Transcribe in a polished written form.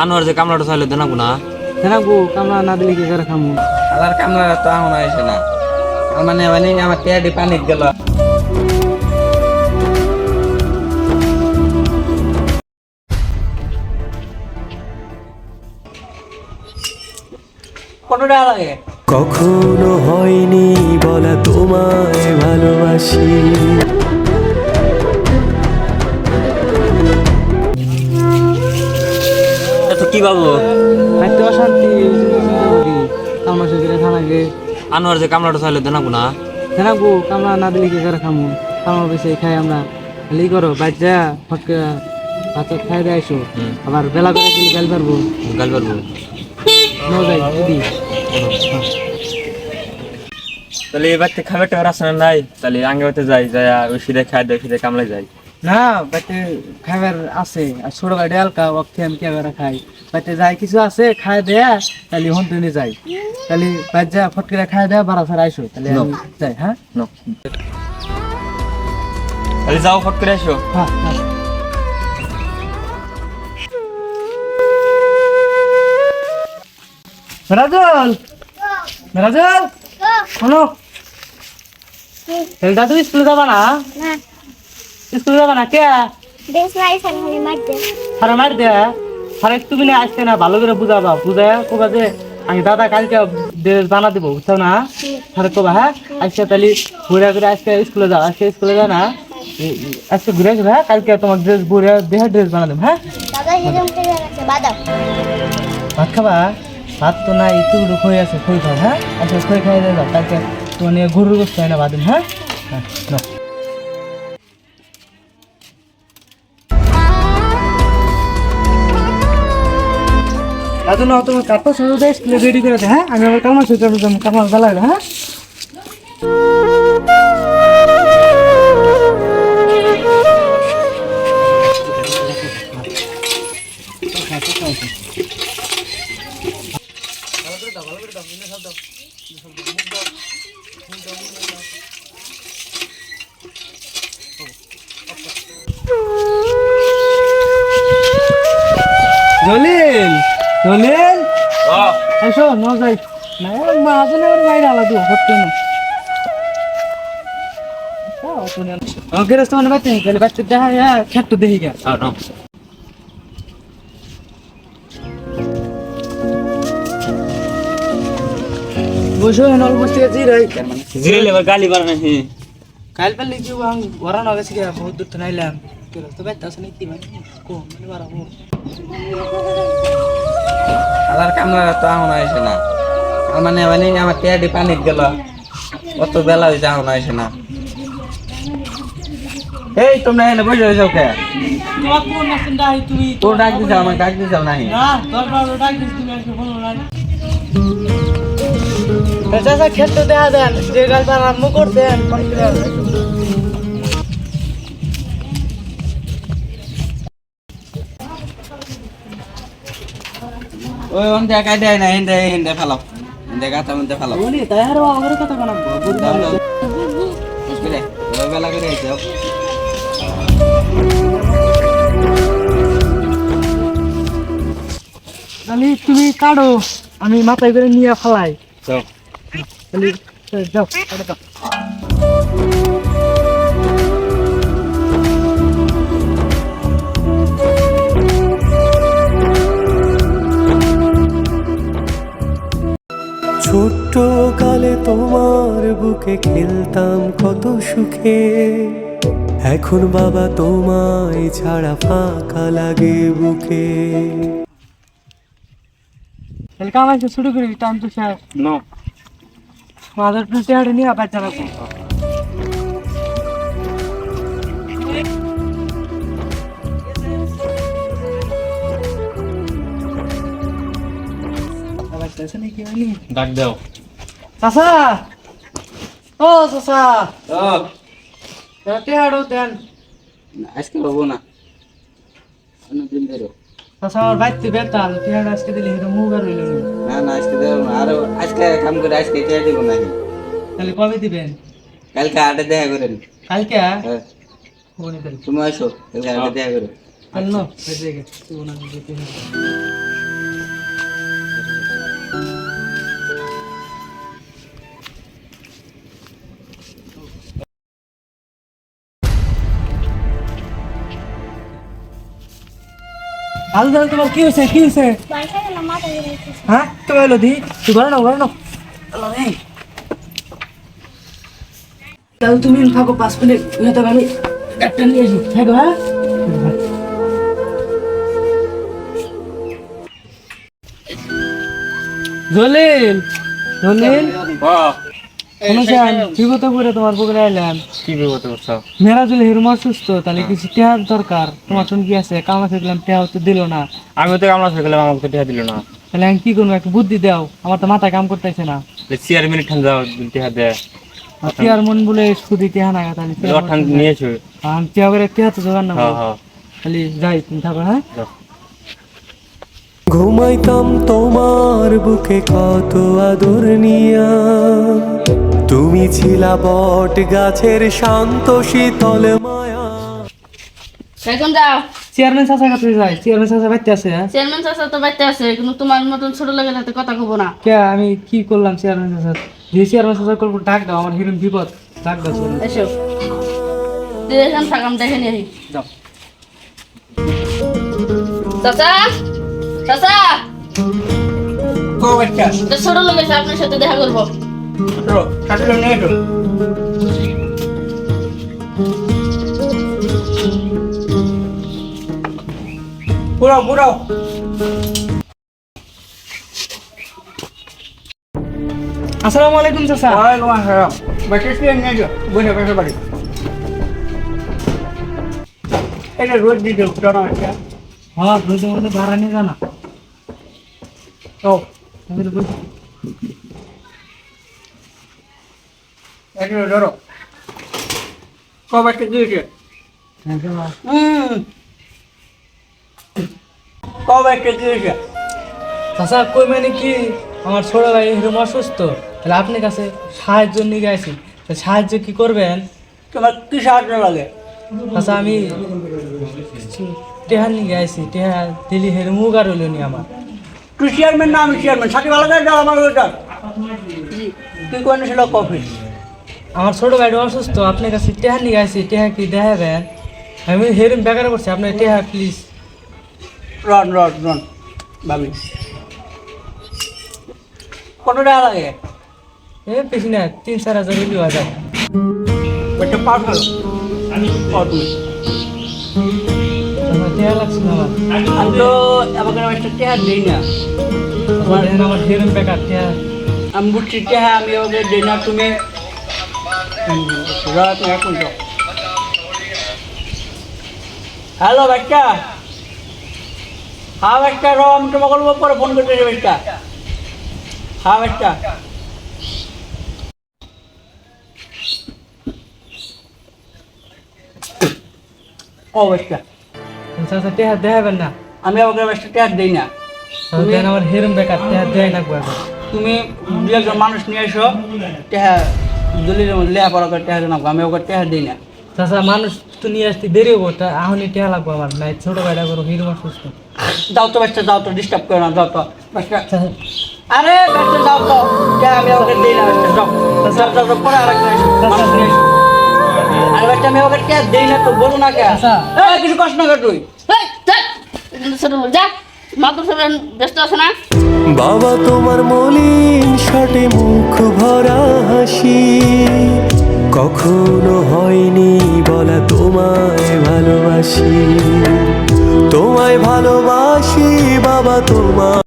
আনোয়ার যে কামলাটা চাইলে দেনা গুনা দেনা গো কামলা না দিলে কি করে খামু আলার কামলা তো এখন আইছে না মানে মানে আমার টেডি পানি গেল কোনটা লাগে কখনো হয়নি বলা তোমায় ভালোবাসি। তো কি বাবু খাইতে অশান্তি কামলা সুবিধা খানাকে আনোয়ার যে কামলাটা চাইলে দেনা গুনা দেনা গো কামলা না দিলে কি করে খামু কামলা বেশি খাই আমরা খালি করো বাচ্চা ফটকে ভাত খাই দিয়ে আইসো আবার বেলা করে গেলে গাল পারবো গাল পারবো ন যাই দিদি তাহলে এবার থেকে খাবার টাবার আসে না নাই তাহলে আগে হতে যাই যাই ওই সিধে খাই দেয় সিধে কামলাই যাই না বাচ্চা খাবার আছে আর ছোট গাড়ি হালকা ওকে আমি কেবারে খাই বাচ্চা যাই কিছু আছে খাই দেয়া তাহলে হন ট্রেনে যাই তাহলে বাচ্চা ফটকে খাই দেয়া বারা ছাড়া আইসো তাহলে আমি যাই হ্যাঁ তাহলে যাও ফট করে আসো হ্যাঁ হ্যাঁ মেরাজল মেরাজল শোনো হেলটা তুমি স্কুলে যাবা না স্কুলে যাবা না কে আরে মার দে আরে তুমি না আসতে না ভালো করে বুঝাবা বুঝায় কবা যে আমি দাদা কালকে জানা দেবো বুঝছো না আরে কবা হ্যাঁ আজকে তাহলে ঘুরে ঘুরে আজকে স্কুলে যাও আজকে স্কুলে যা না আজকে ঘুরে ঘুরে হ্যাঁ কালকে তোমার ড্রেস ঘুরে দেহে ড্রেস বানা দেবো হ্যাঁ ভাত খাবা ভাত তো না একটু খই আছে খই খাও হ্যাঁ আচ্ছা খই খাই যাও কালকে তোমার নিয়ে গরুর গোস্ত হয় না বাদিন হ্যাঁ হ্যাঁ দাদু না তোমার কাপড় সাথে স্কুলে রেডি করে দে হ্যাঁ আমি আমার কামার সাথে কামার ভালো লাগে হ্যাঁ জলিল জলিল এসো ন যাই না মাঝে বাইরে আলাদা হচ্ছে না ওকে রাস্তা মানে বাচ্চা গেলে বাচ্চা দেখা খেত তো দেখি গা বসো হেন অল্প বসে জিরাই জিরাইলে এবার গালি পারে না কাল পারলে কি ওরা না গেছে বহুত দূর তো নাইলাম কি রাস্তা বাইতে আসে নাকি মানে কো মানে বাড়াবো আলার কামলা তো এখন আইছে না মানে মানে আমার টেডি পানি গেল কত বেলা হয়েছে এখন আইছে না এই তোমরা এনে বসে হয়েছে ওকে তোমার কোন নাচন দাই তুমি তো ডাক দিছো আমাকে ডাক দিছো নাহি না দরবার ডাক দিছ তুমি আজকে বলো না চাচা খেতে দেখা দেন যে গাল পার আরম্ভ করতেন ওই অন্ধে কাই দেয় না হিন্দে হিন্দে ফেলাও হিন্দে গাতা মধ্যে ফেলাও উনি তাই আর আগের কথা বানাবো বুঝলে ওই বেলা করে আইছে তাহলে তুমি কাটো আমি মাথায় করে নিয়ে ফেলাই যাও তাহলে যাও কাটো দাও ছোট্ট কালে তোমার বুকে খেলতাম কত সুখে, এখন বাবা তোমায় ছাড়া ফাঁকা লাগে বুকে। কাম আছে শুরু করি টাইম তো শেষ নো মাদার প্লেটে হাড়ে নিয়ে আবার জানাবো ডাক দাও চাচা ও চাচা ও রাতে হাড়ো দেন আজকে হবো না অন্যদিন ধরো চাচা আমার বাইতে বেতাল টিহাড় আজকে দিলে হিরো মুগার হইল না না আজকে দেবো না আর আজকে কাম করে আজকে এটা দিব না তাহলে কবে দিবেন কালকে আটে দেখা করেন কালকে হ্যাঁ ফোনে দেন তুমি আসো কালকে আটে দেখা করো তাহলে নো বেজে গেছে তুই ওনা দিতে আলু দাদা তোমার কি হয়েছে বাসা গেলাম মাথা ঘুরাইছে হ্যাঁ তুমি এলো দি তুই ঘরে নাও এলো রে তাহলে তুমি থাকো 5 মিনিট হয়তো আমি ডাক্তার নিয়ে আসি থাকো হ্যাঁ জলিল শুনেছেন বিপদে পড়ে তোমার পুকুরে আইলাম কি বিপদ করছো? মেরাজুল হিরুম অসুস্থ তাহলে কিছু টেহার দরকার তোমার শুন কি আছে কামা থাকলাম টেহা তো দিল না আমি তো কামলা করে গেলাম, আমাকে তো টিহা দিল না। তাহলে আমি কি করবো একটু বুদ্ধি দাও আমার তো মাথা কাম করতেছে না চেয়ার মিনিট ঠান যাও, টিহা দে। টিয়ার মন বলে শুধু টেহা না তাহলে ঠান নিয়েছো? আমি টিয়া করে টেহা তো জোগাড় না হ্যাঁ হ্যাঁ খালি যাই তুমি থাকো হ্যাঁ যাও। ঘুমাইতাম তোমার বুকে কত আদর নিয়া তুমি ছিলা বট গাছের শান্ত শীতল মায়া এখন যাও চেয়ারম্যান চাচা কাছে যাই চেয়ারম্যান চাচা বাইতে আছে হ্যাঁ চেয়ারম্যান চাচা তো বাড়িতে আছে কিন্তু তোমার মতন ছোট লোকের হাতে কথা কব না। কে আমি কি করলাম চেয়ারম্যান চাচা যে চেয়ারম্যান চাচা করবো ডাক দাও আমার হিরুম বিপদ ডাক দাও চেয়ারম্যান। এসো দেখেন থাকাম দেখে নিয়ে আসি। যাও চাচা চাচা কো বাচ্চা তো ছোট লোক এসে আপনার সাথে দেখা করবো। তো সাথে নিয়ে এসো। পুরাও আসসালামু আলাইকুম চাচা ওয়ালাইকুম আসসালাম। বাচ্চা নিয়ে এসো, বসে বাড়ি। এটা রোজ দিতে পুরানো বাচ্চা। হ্যাঁ রোজের মধ্যে ভাড়া নিয়ে জানা তো আমি তো বলছি এটা ধরো। কো বাচ্চা দিয়েছে? হ্যাঁ, যাও। কো বাচ্চা দিয়েছে? চাচা কই মানে কি আমার ছোট ভাই হিরুম অসুস্থ তাহলে আপনার কাছে সাহায্য নিয়ে গেছি তা সাহায্য কি করবেন? তোমার কি সাহায্য লাগে? চাচা আমি টেহা নিয়ে গেছি টেহা দিলি হিরুম উগার হইল নি আমার তুই চেয়ারম্যান না আমি চেয়ারম্যান, সাথে ভালো করে যাও আমার ওটা। তুই কোন ছিল কফি? আমার ছোট ভাইটা অসুস্থ আপনার কাছে টেহা নিয়ে গেছি টেহা কি দেখাবেন? আমি হেরুম বেকার করছি আপনার টেহা প্লিজ। রন ভাবি কত টাকা লাগে? এ বেশি না 3-4 হাজার হইলেও যায়। একটা পাঠ হলো আমার টেহা লাগছে না আমার আমি তো আমাকে একটা টেহা দিই না। আমার হেরুম বেকার টেহা আমি বুঝছি টেহা আমি ওকে দিই না। তুমি হ্যালো বাচ্চা, হ্যাঁ বাচ্চা র আমি তোমাকে পরে ফোন করতেছি বাচ্চা। হ্যাঁ বাচ্চা ও বাচ্চা চাচা টেহা দেখাবেন না আমি আমাকে একটা টেহা দিই না। দেন আমার হেরুম বেকার টেহা দেয় না একবার তুমি দু একজন মানুষ নিয়ে এসো, টেহা দলিলের মধ্যে লেখাপড়া করে টেহা জানাবো, আমি ওকে টেহা দিই না। চাচা মানুষ তো নিয়ে আসতে দেরি হবো আহনি টেহা লাগবো আমার নাই ছোট ভাইটা করো হিরুম অসুস্থ। যাও তো বাচ্চা, যাও তো, ডিস্টার্ব করো না, যাও তো বাচ্চা। চাচা আরে বাচ্চা যাও তো, টেহা আমি ওকে দিই না বাচ্চা, যাও যাও যাও, পরে আরেকজন এসো, মানুষ নিয়ে এসো। আরে বাচ্চা আমি ওকে টেহা দিই না তো বলো না কে? আচ্ছা। কিছু কষ্ট না কর তুই। এই, চল। এখানে ছোট লোক যা মাদ্রাসা ব্যস্ত আছে না? বাবা তোমার মলিন শাটে মুখ ভরা হাসি কখনো হয়নি বলা তোমায় ভালোবাসি বাবা তোমার